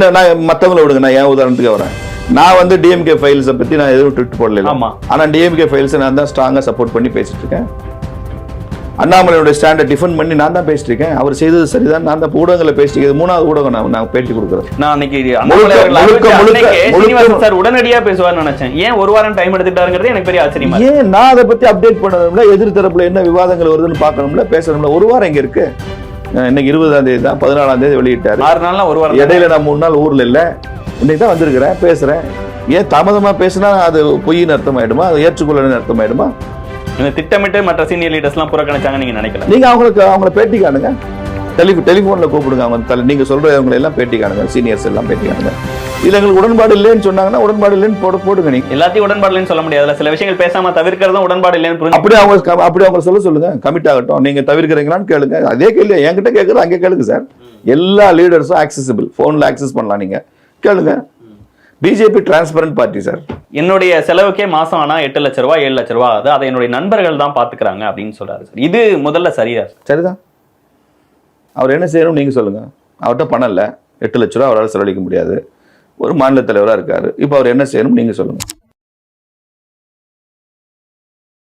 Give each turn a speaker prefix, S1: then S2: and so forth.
S1: நான் மற்றவங்களை விடுங்க, நான் ஏன் உதாரணத்துக்கு வரேன். நான் வந்து டிஎம்கே ஃபைல்ஸை பற்றி நான் எதுவும் ட்விட் போடல. ஆனால் டிஎம்கே ஃபைல்ஸை நான் தான் ஸ்ட்ராங்காக சப்போர்ட் பண்ணி பேசிட்டு இருக்கேன். அண்ணாமலையோட ஸ்டாண்டை டிஃபெண்ட் பண்ணி நான் தான் பேசிட்டு இருக்கேன். அவர் செய்தது சரிதான், நான் தான் ஊடகங்களை பேசிட்டு இருக்கேன். மூணாவது ஊடகம் நான் பேட்டி கொடுக்குறேன்.
S2: நான் அன்னைக்கு சார் உடனடியாக பேசுவார்னு நினைச்சேன். ஏன் ஒரு வாரம் டைம் எடுத்துட்டாருங்கிறது எனக்கு பெரிய ஆச்சரியமா.
S1: ஏன் நான் அதை பற்றி அப்டேட் பண்ணணும்ல, எதிர் தரப்புல என்ன விவாதங்கள் வருதுன்னு பார்க்கணும்ல, பேசணும்ல. ஒரு வாரம் எங்க இருக்கு? இன்னைக்கு 20ஆம் தேதி தான், 14ஆம் தேதி வெளியிட்டாரு.
S2: 6 நாள்ல ஒரு வாரம்
S1: இடையில நான் 3 நாள் ஊர்ல இல்ல, இன்னைக்கு தான் வந்திருக்கிறேன், பேசுறேன். ஏன் தாமதமா பேசினா அது பொய்ன்னு அர்த்தம் ஆயிடுமா, அது ஏற்றுக்கொள்ளன்னு அர்த்தம் ஆயிடுமா?
S2: திட்டமிட்டு மற்ற சீனியர் லீடர்ஸ் எல்லாம் புறக்கணிச்சாங்க நீங்க நினைக்கல?
S1: நீங்க அவங்கள பேட்டி காணுங்க, டெலிஃபோன்ல கூப்பிடுங்க. அவங்க நீங்க சொல்றவங்களை எல்லாம் பேட்டி காணுங்க, சீனியர்ஸ் எல்லாம் பேட்டி காணுங்க. இதுல எங்களுக்கு உடன்பாடு இல்லைன்னு சொன்னாங்கன்னா உடன்பாடு இல்லைன்னு போடுங்க. நீங்க எல்லாத்தையும்
S2: உடன்பாடு இல்லைன்னு சொல்ல முடியாது. சில விஷயங்கள் பேசாம தவிர்க்கிறதும் உடன்பாடு இல்லைன்னு
S1: அப்படி அவங்க சொல்லுங்க. கமிட் ஆகட்டும். நீங்க தவிர்க்கிறீங்களான்னு கேளுங்க. அதே கேள்வி என்கிட்ட கேட்கறது அங்கே கேளுங்க சார். எல்லா லீடர்ஸும் ஆக்சசிபிள், போன்ல ஆக்சஸ் பண்ணலாம். நீங்க கேளுங்க. BJP transparent party sir.
S2: என்னுடைய செலவுக்கே மாசம் ஆனா 8 லட்ச ரூபாய் 7 லட்ச ரூபாய் ஆகுது, அதை என்னுடைய நண்பர்கள் தான் பாத்துக்கிறாங்க அப்படின்னு சொல்றாரு சார். இது முதல்ல சரிதான்.
S1: அவர் என்ன செய்யணும் நீங்க சொல்லுங்க. அவர்கிட்ட பணம் இல்லை, 8 லட்ச ரூபா அவரால் செலவழிக்க முடியாது. ஒரு மாநில தலைவராக இருக்காரு. இப்போ அவர் என்ன செய்யணும் நீங்க சொல்லுங்க.